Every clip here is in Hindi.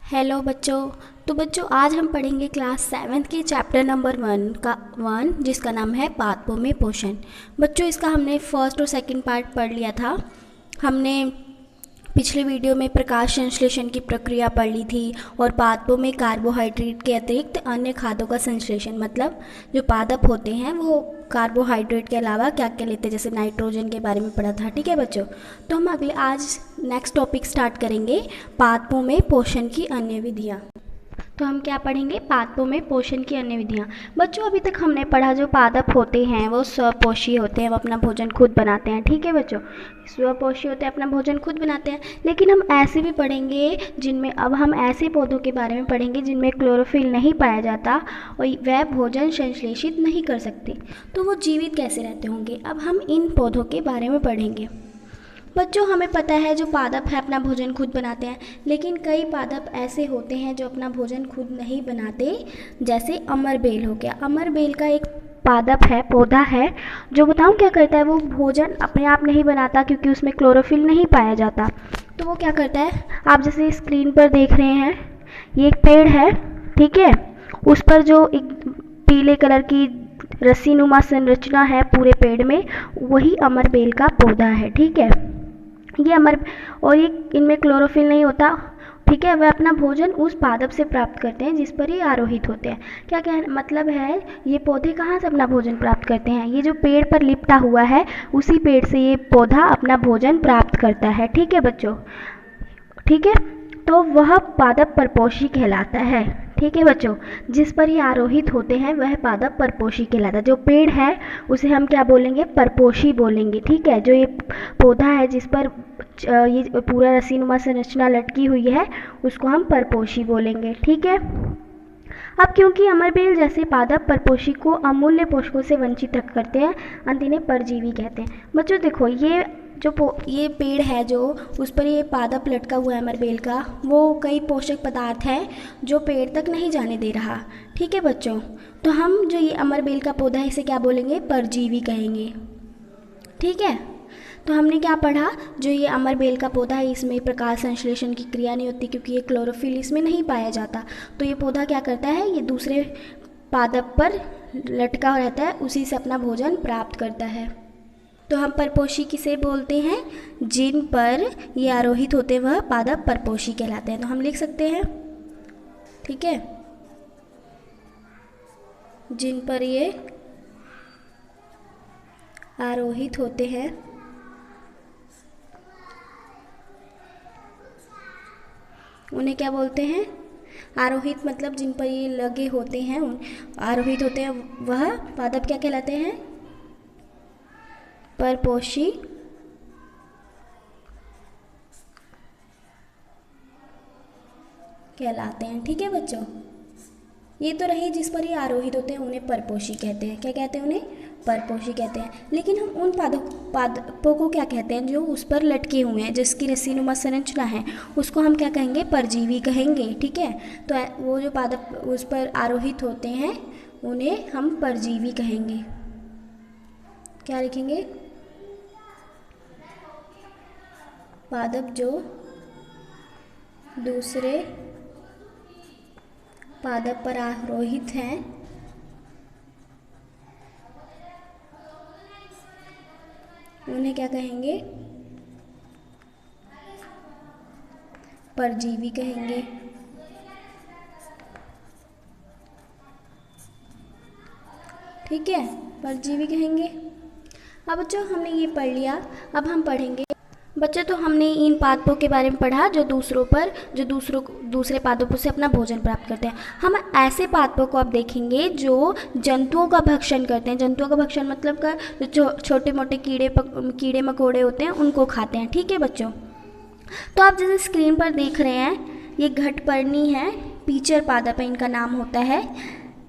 हेलो बच्चों। तो बच्चों आज हम पढ़ेंगे क्लास 7th के चैप्टर नंबर 1 जिसका नाम है पादपों में पोषण। बच्चों इसका हमने फर्स्ट और सेकंड पार्ट पढ़ लिया था। हमने पिछले वीडियो में प्रकाश संश्लेषण की प्रक्रिया पढ़ ली थी और पादपों में कार्बोहाइड्रेट के अतिरिक्त अन्य खाद्यों का संश्लेषण, मतलब जो पादप होते हैं वो कार्बोहाइड्रेट के अलावा क्या क्या लेते हैं, जैसे नाइट्रोजन के बारे में पढ़ा था। ठीक है बच्चों, तो हम आज नेक्स्ट टॉपिक स्टार्ट करेंगे पादपों में पोषण की अन्य विधियाँ। तो हम क्या पढ़ेंगे? पादपों में पोषण की अन्य विधियाँ। बच्चों अभी तक हमने पढ़ा जो पादप होते हैं वो स्वपोषी होते हैं, वो अपना भोजन खुद बनाते हैं। ठीक है बच्चों, स्वपोषी होते हैं, अपना भोजन खुद बनाते हैं। लेकिन हम ऐसे भी पढ़ेंगे जिनमें, अब हम ऐसे पौधों के बारे में पढ़ेंगे जिनमें क्लोरोफिल नहीं पाया जाता और वह भोजन संश्लेषित नहीं कर सकते, तो वो जीवित कैसे रहते होंगे। अब हम इन पौधों के बारे में पढ़ेंगे। बच्चों हमें पता है जो पादप है अपना भोजन खुद बनाते हैं, लेकिन कई पादप ऐसे होते हैं जो अपना भोजन खुद नहीं बनाते, जैसे अमरबेल हो गया। अमरबेल का एक पादप है, पौधा है, जो बताऊँ क्या करता है, वो भोजन अपने आप नहीं बनाता क्योंकि उसमें क्लोरोफिल नहीं पाया जाता। तो वो क्या करता है, आप जैसे स्क्रीन पर देख रहे हैं, ये एक पेड़ है, ठीक है, उस पर जो एक पीले कलर की रस्सी नुमा संरचना है पूरे पेड़ में, वही अमरबेल का पौधा है। ठीक है, ये और ये इनमें क्लोरोफिल नहीं होता। ठीक है, वह अपना भोजन उस पादप से प्राप्त करते हैं जिस पर ये आरोहित होते हैं। क्या क्या मतलब है, ये पौधे कहाँ से अपना भोजन प्राप्त करते हैं? ये जो पेड़ पर लिपटा हुआ है उसी पेड़ से ये पौधा अपना भोजन प्राप्त करता है। ठीक है बच्चों, ठीक है, तो वह पादप परपोषी कहलाता है। ठीक है बच्चों, जिस पर ये आरोहित होते हैं वह पादप परपोषी कहलाता है। जो पेड़ है उसे हम क्या बोलेंगे? परपोषी बोलेंगे। ठीक है, जो ये पौधा है जिस पर ये पूरा रस्सीनुमा संरचना लटकी हुई है उसको हम परपोषी बोलेंगे। ठीक है, अब क्योंकि अमरबेल जैसे पादप परपोषी को अमूल्य पोषकों से वंचित रख करते हैं, अंत इन्हें परजीवी कहते हैं। बच्चों देखो, ये पेड़ है जो उस पर ये पादप लटका हुआ है अमरबेल का, वो कई पोषक पदार्थ हैं जो पेड़ तक नहीं जाने दे रहा। ठीक है बच्चों, तो हम जो ये अमरबेल का पौधा है इसे क्या बोलेंगे? परजीवी कहेंगे। ठीक है, तो हमने क्या पढ़ा, जो ये अमरबेल का पौधा है इसमें प्रकाश संश्लेषण की क्रिया नहीं होती क्योंकि ये क्लोरोफिल इसमें नहीं पाया जाता। तो ये पौधा क्या करता है, ये दूसरे पादप पर लटका रहता है, उसी से अपना भोजन प्राप्त करता है। तो हम परपोषी किसे बोलते हैं? जिन पर ये आरोहित होते हैं वह पादप परपोषी कहलाते हैं। तो हम लिख सकते हैं, ठीक है, जिन पर ये आरोहित होते हैं उन्हें क्या बोलते हैं? आरोहित, मतलब जिन पर ये लगे होते हैं, आरोहित होते हैं, वह पादप क्या कहलाते हैं? परपोषी कहलाते हैं। ठीक है बच्चों, ये तो रही जिस पर ये आरोहित होते हैं उन्हें परपोषी कहते हैं। क्या कहते हैं? उन्हें परपोषी कहते हैं। लेकिन हम उन पादपों को क्या कहते हैं जो उस पर लटके हुए हैं, जिसकी रस्सीनुमा संरचना है, उसको हम क्या कहेंगे? परजीवी कहेंगे। ठीक है, तो वो जो पादप उस पर आरोहित होते हैं उन्हें हम परजीवी कहेंगे। क्या लिखेंगे? पादप जो दूसरे पादप पर आरोहित हैं उन्हें क्या कहेंगे? परजीवी कहेंगे। ठीक है, परजीवी कहेंगे। अब बच्चों हमने ये पढ़ लिया, अब हम पढ़ेंगे। बच्चों तो हमने इन पादपों के बारे में पढ़ा जो दूसरे पादपों से अपना भोजन प्राप्त करते हैं। हम ऐसे पादपों को अब देखेंगे जो जंतुओं का भक्षण करते हैं। जंतुओं का भक्षण मतलब जो छोटे मोटे कीड़े मकोड़े होते हैं उनको खाते हैं। ठीक है बच्चों, तो आप जैसे स्क्रीन पर देख रहे हैं, ये घटपर्णी है, पीचर पादप है इनका नाम होता है।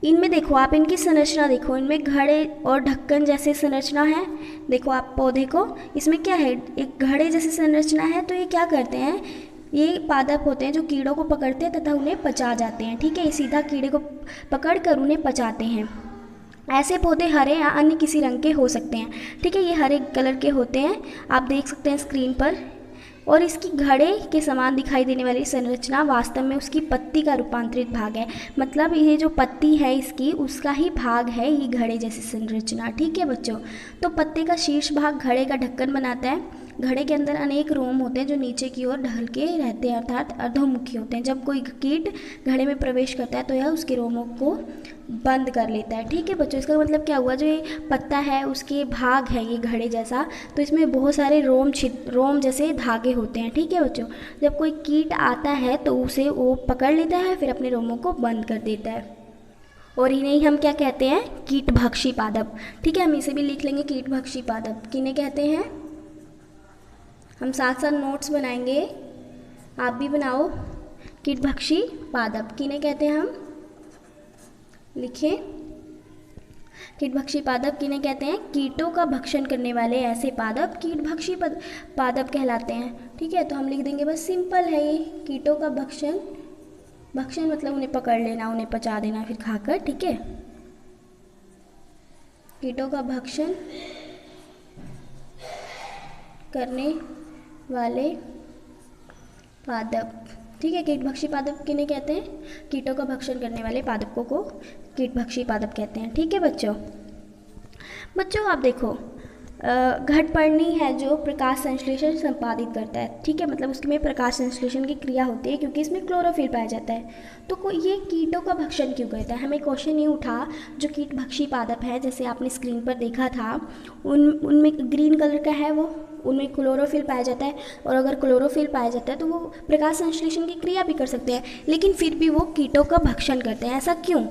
इनमें देखो आप, इनकी संरचना देखो, इनमें घड़े और ढक्कन जैसे संरचना है। देखो आप पौधे को, इसमें क्या है? एक घड़े जैसी संरचना है। तो ये क्या करते हैं, ये पादप होते हैं जो कीड़ों को पकड़ते हैं तथा उन्हें पचा जाते हैं। ठीक है, ये सीधा कीड़े को पकड़ कर उन्हें पचाते हैं। ऐसे पौधे हरे या अन्य किसी रंग के हो सकते हैं। ठीक है, ये हरे कलर के होते हैं, आप देख सकते हैं स्क्रीन पर। और इसकी घड़े के समान दिखाई देने वाली संरचना वास्तव में उसकी पत्ती का रूपांतरित भाग है। मतलब ये जो पत्ती है इसकी, उसका ही भाग है ये घड़े जैसी संरचना। ठीक है बच्चों, तो पत्ते का शीर्ष भाग घड़े का ढक्कन बनाता है। घड़े के अंदर अनेक रोम होते हैं जो नीचे की ओर ढल के रहते हैं, अर्थात अधोमुखी होते हैं। जब कोई कीट घड़े में प्रवेश करता है तो यह उसके रोमों को बंद कर लेता है। ठीक है बच्चों, इसका मतलब क्या हुआ, जो ये पत्ता है उसके भाग है ये घड़े जैसा, तो इसमें बहुत सारे रोम जैसे धागे होते हैं। ठीक है बच्चों, जब कोई कीट आता है तो उसे वो पकड़ लेता है, फिर अपने रोमों को बंद कर देता है, और इन्हें हम क्या कहते हैं, कीटभक्षी पादप। ठीक है, हम इसे भी लिख लेंगे, कीटभक्षी पादप किन्हें कहते हैं। हम साथ साथ नोट्स बनाएंगे, आप भी बनाओ। कीटभक्षी पादप किन्हें कहते हैं, हम लिखें। कीटभक्षी पादप किन्हें कहते हैं, कीटों का भक्षण करने वाले ऐसे पादप कीटभक्षी पादप कहलाते हैं। ठीक है, तो हम लिख देंगे, बस सिंपल है ये, कीटों का भक्षण मतलब उन्हें पकड़ लेना, उन्हें पचा देना फिर खाकर। ठीक है, कीटों का भक्षण करने वाले पादप। ठीक है, कीटभक्षी पादप किन्हें कहते हैं, कीटों का भक्षण करने वाले पादपों को कीटभक्षी पादप कहते हैं। ठीक है बच्चों, आप देखो, घटपर्णी है जो प्रकाश संश्लेषण संपादित करता है। ठीक है, मतलब उसमें प्रकाश संश्लेषण की क्रिया होती है क्योंकि इसमें क्लोरोफिल पाया जाता है। तो ये कीटों का भक्षण क्यों करता है, हमें क्वेश्चन ये उठा। जो कीटभक्षी पादप है, जैसे आपने स्क्रीन पर देखा था, उनमें ग्रीन कलर का है, वो उनमें क्लोरोफिल पाया जाता है, और अगर क्लोरोफिल पाया जाता है तो वो प्रकाश संश्लेषण की क्रिया भी कर सकते हैं, लेकिन फिर भी वो कीटों का भक्षण करते हैं। ऐसा क्यों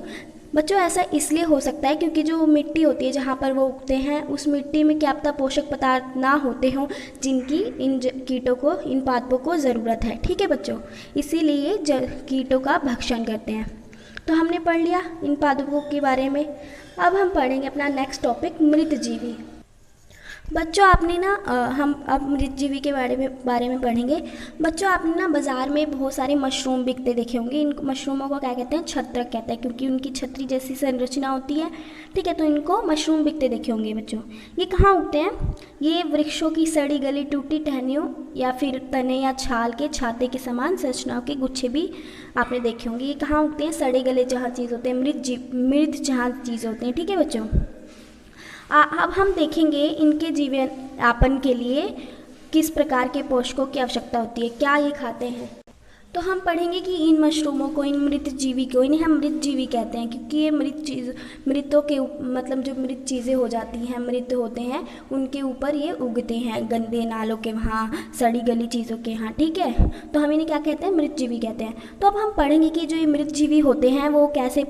बच्चों, ऐसा इसलिए हो सकता है क्योंकि जो मिट्टी होती है जहाँ पर वो उगते हैं, उस मिट्टी में क्या पता पोषक पदार्थ ना होते हों जिनकी इन कीटों को, इन पादपों को ज़रूरत है। ठीक है बच्चों, इसीलिए कीटों का भक्षण करते हैं। तो हमने पढ़ लिया इन पादपों के बारे में। अब हम पढ़ेंगे अपना नेक्स्ट टॉपिक, मृतजीवी। बच्चों आपने ना हम अब मृतजीवी के बारे में पढ़ेंगे। बच्चों आपने ना बाज़ार में बहुत सारे मशरूम बिकते देखे होंगे। इन मशरूमों को क्या कहते हैं, छत्रक कहते हैं, क्योंकि उनकी छतरी जैसी संरचना होती है। ठीक है, तो इनको मशरूम बिकते देखे होंगे बच्चों। ये कहाँ उगते हैं, ये वृक्षों की सड़ी गली टूटी टहनियों या फिर तने या छाल के छाते के समान संरचनाओं के गुच्छे भी आपने देखे होंगे। ये कहाँ उगते हैं, सड़े गले जहाँ चीज़ होते हैं, मृत जहाँ चीज़ होते हैं। ठीक है बच्चों, अब हम देखेंगे इनके जीवन यापन के लिए किस प्रकार के पोषकों की आवश्यकता होती है, क्या ये खाते हैं। तो हम पढ़ेंगे कि इन मशरूमों को, इन मृतजीवी को, इन्हें हम मृतजीवी कहते हैं क्योंकि ये मृतों के मतलब जो मृत चीज़ें हो जाती हैं, मृत होते हैं, उनके ऊपर ये उगते हैं, गंदे नालों के वहाँ, सड़ी गली चीज़ों के यहाँ। ठीक है, तो हम इन्हें क्या कहते हैं, मृतजीवी कहते हैं। तो अब हम पढ़ेंगे कि जो ये मृतजीवी होते हैं वो कैसे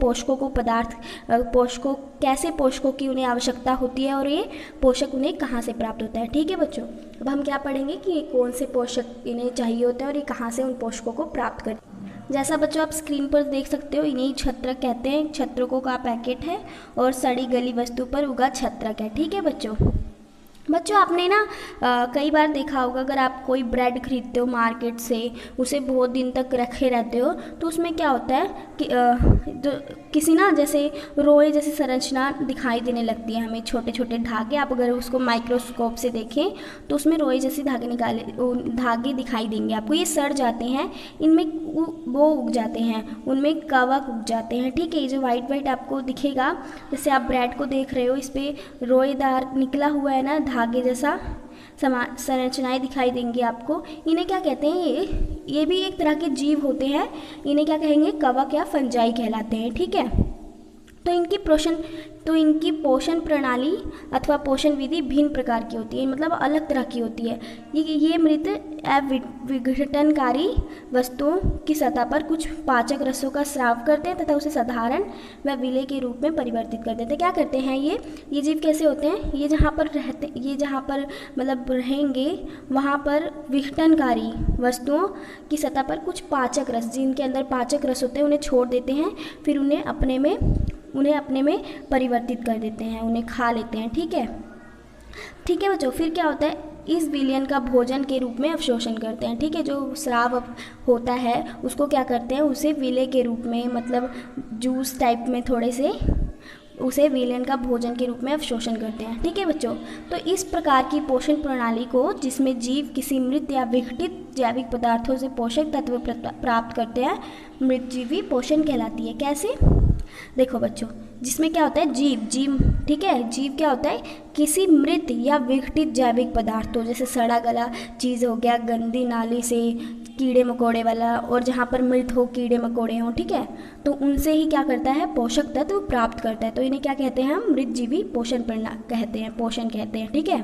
कैसे पोषकों की उन्हें आवश्यकता होती है और ये पोषक उन्हें कहाँ से प्राप्त होता है। ठीक है बच्चों, अब हम क्या पढ़ेंगे कि कौन से पोषक इन्हें चाहिए होते हैं और ये कहाँ से उन पोषकों को प्राप्त करते हैं। जैसा बच्चों आप स्क्रीन पर देख सकते हो, इन्हें छत्रक कहते हैं। छत्रकों का पैकेट है और सड़ी गली वस्तु पर उगा छत्रक है। ठीक है बच्चों आपने ना कई बार देखा होगा, अगर आप कोई ब्रेड खरीदते हो मार्केट से, उसे बहुत दिन तक रखे रहते हो तो उसमें क्या होता है कि जो किसी ना जैसे रोए जैसी संरचना दिखाई देने लगती है हमें, छोटे छोटे धागे। आप अगर उसको माइक्रोस्कोप से देखें तो उसमें रोए जैसी धागे दिखाई देंगे आपको। ये सड़ जाते हैं, इनमें वो उग जाते हैं, उनमें कवक उग जाते हैं। ठीक है, ये जो वाइट आपको दिखेगा, जैसे आप ब्रेड को देख रहे हो, इस पर रोएदार निकला हुआ है ना धागे जैसा संरचनाएं दिखाई देंगी आपको। इन्हें क्या कहते हैं, ये भी एक तरह के जीव होते हैं। इन्हें क्या कहेंगे, कवक या फंजाई कहलाते हैं। ठीक है, तो इनकी पोषण प्रणाली अथवा पोषण विधि भिन्न प्रकार की होती है, मतलब अलग तरह की होती है। ये मृत विघटनकारी वस्तुओं की सतह पर कुछ पाचक रसों का स्राव करते हैं तथा उसे साधारण व विलेय के रूप में परिवर्तित कर देते हैं। क्या करते हैं ये जीव कैसे होते हैं, ये जहाँ पर मतलब रहेंगे वहाँ पर विघटनकारी वस्तुओं की सतह पर कुछ पाचक रस, जिनके अंदर पाचक रस होते हैं, उन्हें छोड़ देते हैं, फिर उन्हें अपने में परिवर्तित कर देते हैं, उन्हें खा लेते हैं। ठीक है बच्चों, फिर क्या होता है, इस विलयन का भोजन के रूप में अवशोषण करते हैं। ठीक है, जो स्राव होता है उसको क्या करते हैं, उसे विलेय के रूप में, मतलब जूस टाइप में थोड़े से उसे विलेन का भोजन के रूप में अवशोषण करते हैं। ठीक है बच्चों, तो इस प्रकार की पोषण प्रणाली को, जिसमें जीव किसी मृत या विघटित जैविक पदार्थों से पोषक तत्व प्राप्त करते हैं, मृतजीवी पोषण कहलाती है। कैसे? देखो बच्चों, जिसमें क्या होता है, जीव, ठीक है, जीव क्या होता है, किसी मृत या विघटित जैविक पदार्थों, जैसे सड़ा गला चीज़ हो गया, गंदी नाली से, कीड़े मकोड़े वाला, और जहाँ पर मृत हो, कीड़े मकोड़े हों, ठीक है, तो उनसे ही क्या करता है, पोषक तत्व प्राप्त करता है। तो इन्हें क्या कहते हैं हम, मृतजीवी पोषण कहते हैं। ठीक है,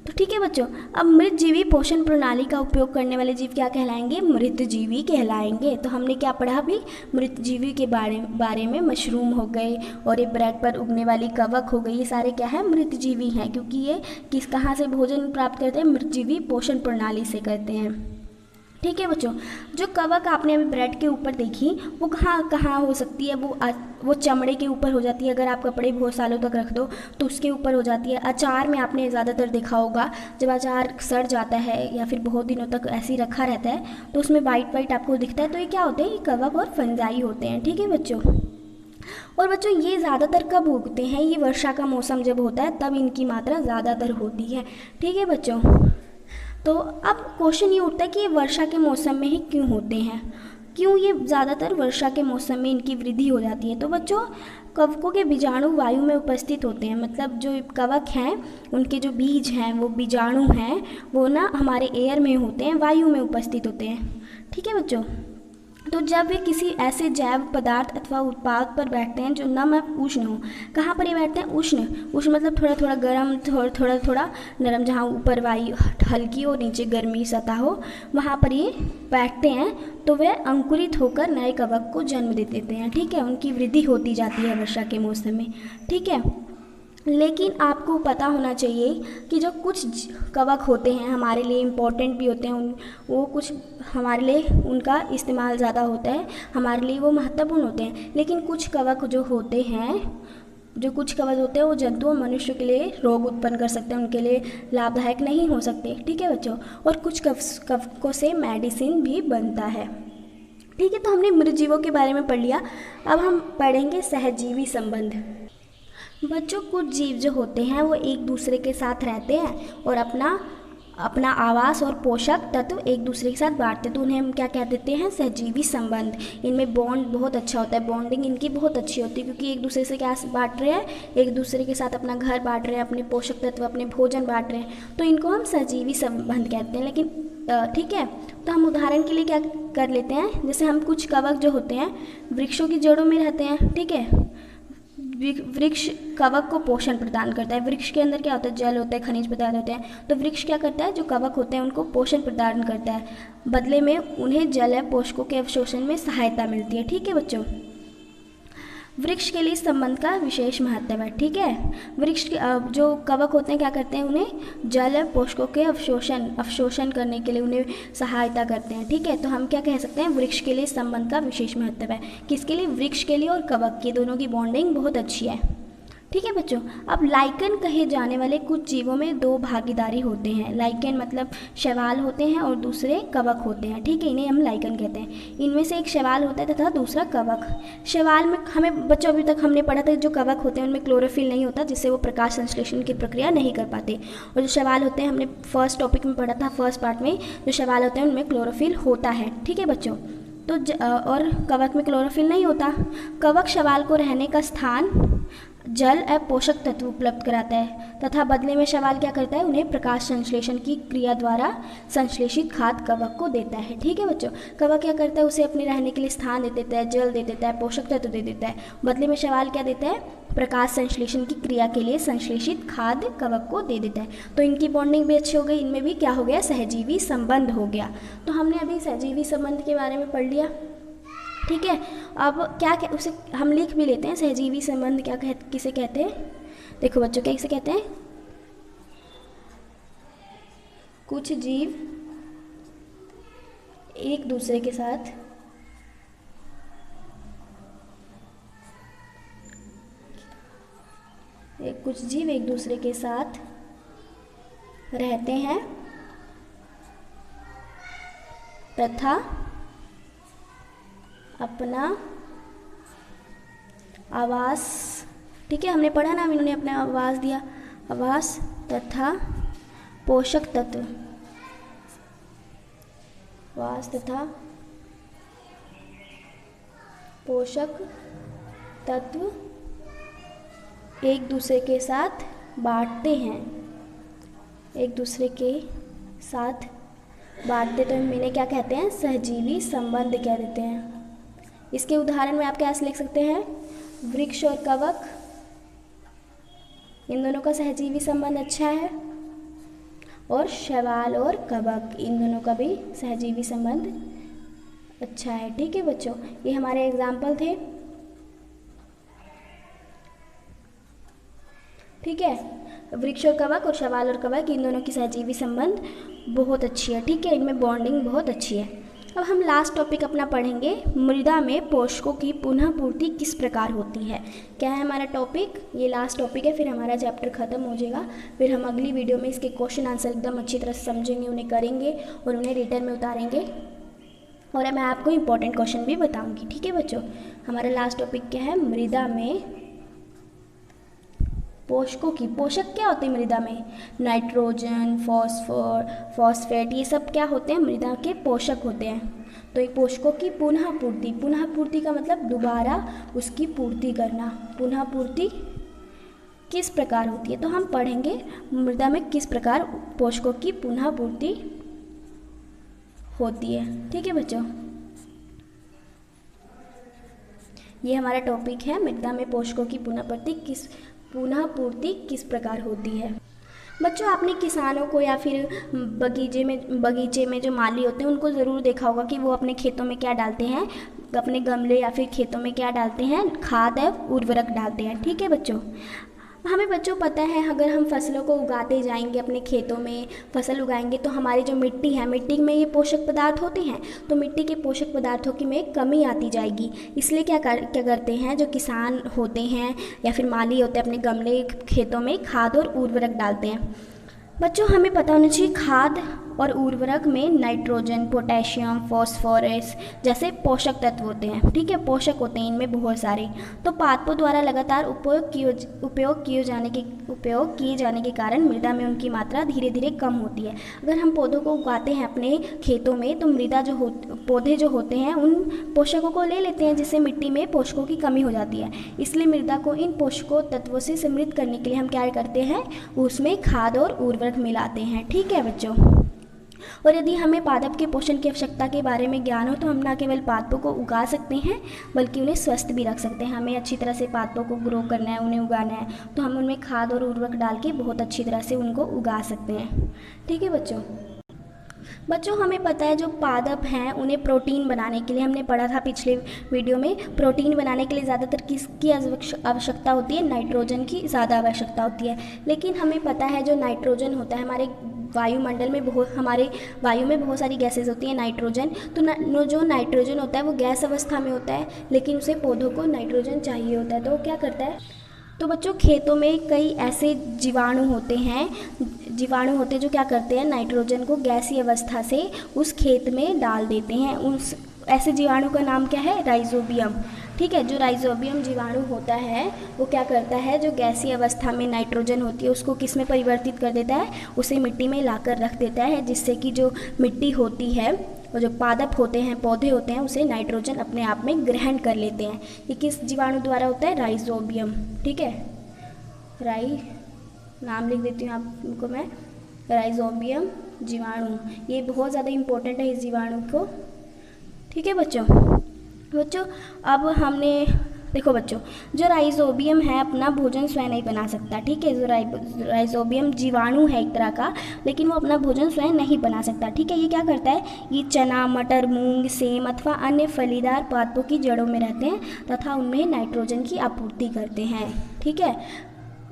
तो ठीक है बच्चों, अब मृतजीवी पोषण प्रणाली का उपयोग करने वाले जीव क्या कहलाएंगे, मृतजीवी कहलाएंगे। तो हमने क्या पढ़ा अभी, मृतजीवी के बारे में, मशरूम हो गए और ये ब्रेड पर उगने वाली कवक हो गई, ये सारे क्या है, मृतजीवी हैं, क्योंकि ये कहाँ से भोजन प्राप्त करते हैं, मृतजीवी पोषण प्रणाली से करते हैं। ठीक है बच्चों, जो कवक आपने अभी ब्रेड के ऊपर देखी, वो कहाँ हो सकती है, वो चमड़े के ऊपर हो जाती है। अगर आप कपड़े बहुत सालों तक रख दो तो उसके ऊपर हो जाती है। अचार में आपने ज़्यादातर देखा होगा, जब अचार सड़ जाता है या फिर बहुत दिनों तक ऐसे ही रखा रहता है तो उसमें वाइट आपको दिखता है, तो ये क्या होते हैं, ये कवक और फंजाई होते हैं। ठीक है बच्चों, और बच्चों ये ज़्यादातर कब उगते हैं, ये वर्षा का मौसम जब होता है तब इनकी मात्रा ज़्यादातर होती है। ठीक है बच्चों, तो अब क्वेश्चन ये उठता है कि ये वर्षा के मौसम में ही क्यों होते हैं, क्यों ये ज़्यादातर वर्षा के मौसम में इनकी वृद्धि हो जाती है। तो बच्चों, कवकों के बीजाणु वायु में उपस्थित होते हैं, मतलब जो कवक हैं उनके जो बीज हैं, वो बीजाणु हैं, वो ना हमारे एयर में होते हैं, वायु में उपस्थित होते हैं। ठीक है बच्चों, तो जब वे किसी ऐसे जैव पदार्थ अथवा उत्पाद पर बैठते हैं जो नम या उष्ण हो, कहाँ पर ये बैठते हैं, उष्ण मतलब थोड़ा थोड़ा गर्म, थोड़ा नरम, जहाँ ऊपर वायु हल्की और नीचे गर्मी सतह हो, वहाँ पर ये बैठते हैं, तो वे अंकुरित होकर नए कवक को जन्म दे देते हैं। ठीक है, उनकी वृद्धि होती जाती है वर्षा के मौसम में। ठीक है, लेकिन आपको पता होना चाहिए कि जो कुछ कवक होते हैं हमारे लिए इम्पोर्टेंट भी होते हैं, वो कुछ हमारे लिए उनका इस्तेमाल ज़्यादा होता है, हमारे लिए वो महत्वपूर्ण होते हैं। लेकिन कुछ कवक जो होते हैं वो जंतु और मनुष्य के लिए रोग उत्पन्न कर सकते हैं, उनके लिए लाभदायक नहीं हो सकते। ठीक है बच्चों, और कुछ कवकों से मेडिसिन भी बनता है। ठीक है, तो हमने मृतजीवों के बारे में पढ़ लिया। अब हम पढ़ेंगे सहजीवी संबंध। बच्चों, कुछ जीव जो होते हैं वो एक दूसरे के साथ रहते हैं और अपना आवास और पोषक तत्व एक दूसरे के साथ बांटते हैं, तो उन्हें हम क्या कह देते हैं, सहजीवी संबंध। इनमें बॉन्ड बहुत अच्छा होता है, बॉन्डिंग इनकी बहुत अच्छी होती है, क्योंकि एक दूसरे से क्या बांट रहे हैं, एक दूसरे के साथ अपना घर बांट रहे हैं, अपने पोषक तत्व, अपने भोजन बांट रहे हैं, तो इनको हम सहजीवी संबंध कहते हैं। लेकिन ठीक है, तो हम उदाहरण के लिए क्या कर लेते हैं, जैसे हम कुछ कवक जो होते हैं वृक्षों की जड़ों में रहते हैं। ठीक है, वृक्ष कवक को पोषण प्रदान करता है। वृक्ष के अंदर क्या होता है, जल होता है, खनिज पदार्थ होते हैं, तो वृक्ष क्या करता है, जो कवक होते हैं उनको पोषण प्रदान करता है, बदले में उन्हें जल या पोषकों के अवशोषण में सहायता मिलती है। ठीक है बच्चों, वृक्ष के लिए इस संबंध का विशेष महत्व है। ठीक है, वृक्ष के जो कवक होते हैं क्या करते हैं, उन्हें जल या पोषकों के अवशोषण करने के लिए उन्हें सहायता करते हैं। ठीक है, तो हम क्या कह सकते हैं, वृक्ष के लिए इस संबंध का विशेष महत्व है। किसके लिए, वृक्ष के लिए और कवक की, दोनों की बॉन्डिंग बहुत अच्छी है। ठीक है बच्चों, अब लाइकन कहे जाने वाले कुछ जीवों में दो भागीदारी होते हैं। लाइकन मतलब शैवाल होते हैं और दूसरे कवक होते हैं। ठीक है, इन्हें हम लाइकन कहते हैं। इनमें से एक शैवाल होता है तथा दूसरा कवक। शैवाल में हमें बच्चों अभी तक हमने पढ़ा था, जो कवक होते हैं उनमें क्लोरोफिल नहीं होता, जिससे वो प्रकाश संश्लेषण की प्रक्रिया नहीं कर पाते, और जो शैवाल होते हैं हमने फर्स्ट टॉपिक में पढ़ा था, फर्स्ट पार्ट में, जो शैवाल होते हैं उनमें क्लोरोफिल होता है। ठीक है बच्चों, तो और कवक में क्लोरोफिल नहीं होता। कवक शैवाल को रहने का स्थान, जल एवं पोषक तत्व उपलब्ध कराता है, तथा बदले में शैवाल क्या करता है, उन्हें प्रकाश संश्लेषण की क्रिया द्वारा संश्लेषित खाद्य कवक को देता है। ठीक है बच्चों, कवक क्या करता है, उसे अपने रहने के लिए स्थान दे देता है, जल दे देता है, पोषक तत्व दे देता है, बदले में शैवाल क्या देता है, प्रकाश संश्लेषण की क्रिया के लिए संश्लेषित खाद्य कवक को दे देता है। तो इनकी बॉन्डिंग भी अच्छी हो गई, इनमें भी क्या हो गया, सहजीवी संबंध हो गया। तो हमने अभी सहजीवी संबंध के बारे में पढ़ लिया। ठीक है, अब उसे हम लिख भी लेते हैं, सहजीवी संबंध किसे कहते हैं। देखो बच्चों, कैसे कहते हैं, कुछ जीव एक दूसरे के साथ रहते हैं तथा अपना आवास ठीक है, हमने पढ़ा ना, इन्होंने अपना आवास दिया, आवास तथा पोषक तत्व, आवास तथा पोषक तत्व एक दूसरे के साथ बांटते हैं, एक दूसरे के साथ बांटते, तो हम इन्हें क्या कहते हैं, सहजीवी संबंध कह देते हैं। इसके उदाहरण में आप क्या लिख सकते हैं, वृक्ष और कवक, इन दोनों का सहजीवी संबंध अच्छा है, और शैवाल और कवक, इन दोनों का भी सहजीवी संबंध अच्छा है। ठीक है बच्चों, ये हमारे एग्जाम्पल थे। ठीक है, वृक्ष और कवक और शैवाल और कवक, इन दोनों की सहजीवी संबंध बहुत अच्छी है। ठीक है, इनमें बॉन्डिंग बहुत अच्छी है। अब हम लास्ट टॉपिक अपना पढ़ेंगे, मृदा में पोषकों की पुनः पूर्ति किस प्रकार होती है। क्या है हमारा टॉपिक, ये लास्ट टॉपिक है, फिर हमारा चैप्टर ख़त्म हो जाएगा। फिर हम अगली वीडियो में इसके क्वेश्चन आंसर एकदम अच्छी तरह से समझेंगे, उन्हें करेंगे और उन्हें रिटर्न में उतारेंगे, और मैं आपको इम्पोर्टेंट क्वेश्चन भी बताऊँगी। ठीक है बच्चों, हमारा लास्ट टॉपिक क्या है, मृदा में पोषकों की, पोषक क्या होते हैं मृदा में, नाइट्रोजन, फॉस्फेट, ये सब क्या होते हैं, मृदा के पोषक होते हैं। तो एक पोषकों की पुनः पूर्ति, पुनः पूर्ति का मतलब दोबारा उसकी पूर्ति करना, पुनः पूर्ति किस प्रकार होती है, तो हम पढ़ेंगे मृदा में किस प्रकार पोषकों की पुनः पूर्ति होती है। ठीक है बच्चों, ये हमारा टॉपिक है, मृदा में पोषकों की पुनः पूर्ति किस प्रकार होती है। बच्चों, आपने किसानों को या फिर बगीचे में जो माली होते हैं उनको ज़रूर देखा होगा कि वो अपने खेतों में क्या डालते हैं, अपने गमले या फिर खेतों में क्या डालते हैं, खाद और उर्वरक डालते हैं। ठीक है बच्चों, हमें बच्चों पता है अगर हम फसलों को उगाते जाएंगे, अपने खेतों में फसल उगाएंगे, तो हमारी जो मिट्टी है, मिट्टी में ये पोषक पदार्थ होते हैं, तो मिट्टी के पोषक पदार्थों की में कमी आती जाएगी। इसलिए क्या करते हैं, जो किसान होते हैं या फिर माली होते हैं, अपने गमले खेतों में खाद और उर्वरक डालते हैं। बच्चों, हमें पता होना चाहिए खाद और उर्वरक में नाइट्रोजन, पोटेशियम, फास्फोरस जैसे पोषक तत्व होते हैं। ठीक है, पोषक होते हैं इनमें बहुत सारे। तो पादपों द्वारा लगातार उपयोग किए जाने के कारण मृदा में उनकी मात्रा धीरे धीरे कम होती है। अगर हम पौधों को उगाते हैं अपने खेतों में, तो मृदा पौधे जो होते हैं उन पोषकों को ले लेते हैं, जिससे मिट्टी में पोषकों की कमी हो जाती है। इसलिए मृदा को इन पोषकों तत्वों से समृद्ध करने के लिए हम क्या करते हैं, उसमें खाद और उर्वरक मिलाते हैं। ठीक है बच्चों, और यदि हमें पादप के पोषण की आवश्यकता के बारे में ज्ञान हो तो हम न केवल पादपों को उगा सकते हैं बल्कि उन्हें स्वस्थ भी रख सकते हैं। हमें अच्छी तरह से पादपों को ग्रो करना है, उन्हें उगाना है, तो हम उनमें खाद और उर्वरक डाल के बहुत अच्छी तरह से उनको उगा सकते हैं। ठीक है बच्चों, हमें पता है जो पादप हैं उन्हें प्रोटीन बनाने के लिए, हमने पढ़ा था पिछले वीडियो में, प्रोटीन बनाने के लिए ज़्यादातर किसकी आवश्यकता होती है, नाइट्रोजन की ज़्यादा आवश्यकता होती है। लेकिन हमें पता है जो नाइट्रोजन होता है, हमारे वायु में बहुत सारी गैसेज होती हैं नाइट्रोजन, तो जो नाइट्रोजन होता है वो गैस अवस्था में होता है, लेकिन उसे पौधों को नाइट्रोजन चाहिए होता है। तो वो क्या करता है, तो बच्चों खेतों में कई ऐसे जीवाणु होते हैं जो क्या करते हैं, नाइट्रोजन को गैसीय अवस्था से उस खेत में डाल देते हैं। उस ऐसे जीवाणु का नाम क्या है, राइजोबियम। ठीक है, जो राइजोबियम जीवाणु होता है वो क्या करता है, जो गैसीय अवस्था में नाइट्रोजन होती है उसको किस में परिवर्तित कर देता है, उसे मिट्टी में लाकर रख देता है, जिससे कि जो मिट्टी होती है और जो पादप होते हैं, पौधे होते हैं, उसे नाइट्रोजन अपने आप में ग्रहण कर लेते हैं। ये किस जीवाणु द्वारा होता है, राइजोबियम। ठीक है, नाम लिख देती हूँ आपको मैं, राइजोबियम जीवाणु, ये बहुत ज़्यादा इम्पोर्टेंट है इस जीवाणु को। ठीक है बच्चों, अब हमने देखो बच्चों, जो राइजोबियम है अपना भोजन स्वयं नहीं बना सकता। ठीक है, जो राइजोबियम जीवाणु है एक तरह का, लेकिन वो अपना भोजन स्वयं नहीं बना सकता। ठीक है, ये क्या करता है, ये चना, मटर, मूंग, सेम अथवा अन्य फलीदार पादपों की जड़ों में रहते हैं तथा उनमें नाइट्रोजन की आपूर्ति करते हैं। ठीक है,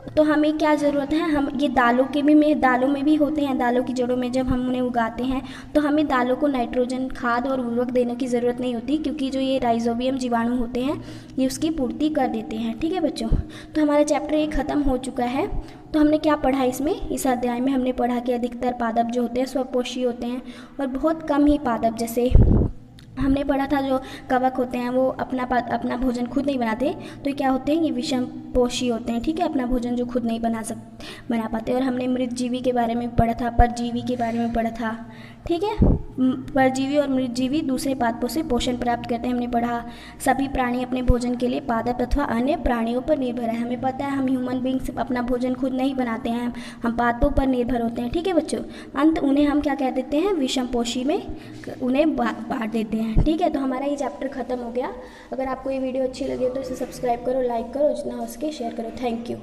तो हमें क्या ज़रूरत है, हम ये दालों में भी होते हैं, दालों की जड़ों में जब हम उन्हें उगाते हैं तो हमें दालों को नाइट्रोजन, खाद और उर्वरक देने की ज़रूरत नहीं होती, क्योंकि जो ये राइजोबियम जीवाणु होते हैं ये उसकी पूर्ति कर देते हैं। ठीक है बच्चों, तो हमारा चैप्टर ये ख़त्म हो चुका है। तो हमने क्या पढ़ा इसमें, इस अध्याय में हमने पढ़ा कि अधिकतर पादप जो होते हैं स्वपोषी होते हैं और बहुत कम ही पादप जैसे हमने पढ़ा था जो कवक होते हैं वो अपना भोजन खुद नहीं बनाते, तो ये क्या होते हैं, ये विषम पोषी होते हैं, ठीक है, अपना भोजन जो खुद नहीं बना पाते। और हमने मृतजीवी के बारे में पढ़ा था, परजीवी के बारे में पढ़ा था, ठीक है। परजीवी और मृतजीवी दूसरे पादपों से पोषण प्राप्त करते हैं, हमने पढ़ा। सभी प्राणी अपने भोजन के लिए पादप अथवा अन्य प्राणियों पर निर्भर है। हमें पता है हम ह्यूमन बींग्स अपना भोजन खुद नहीं बनाते हैं, हम पादपों पर निर्भर होते हैं, ठीक है बच्चों। अंत उन्हें हम क्या कह देते हैं, विषम पोषी में उन्हें बांट देते हैं, ठीक है। तो हमारा ये चैप्टर खत्म हो गया। अगर आपको ये वीडियो अच्छी लगी तो इसे सब्सक्राइब करो, लाइक करो, जितना हो सके शेयर करो। Thank you.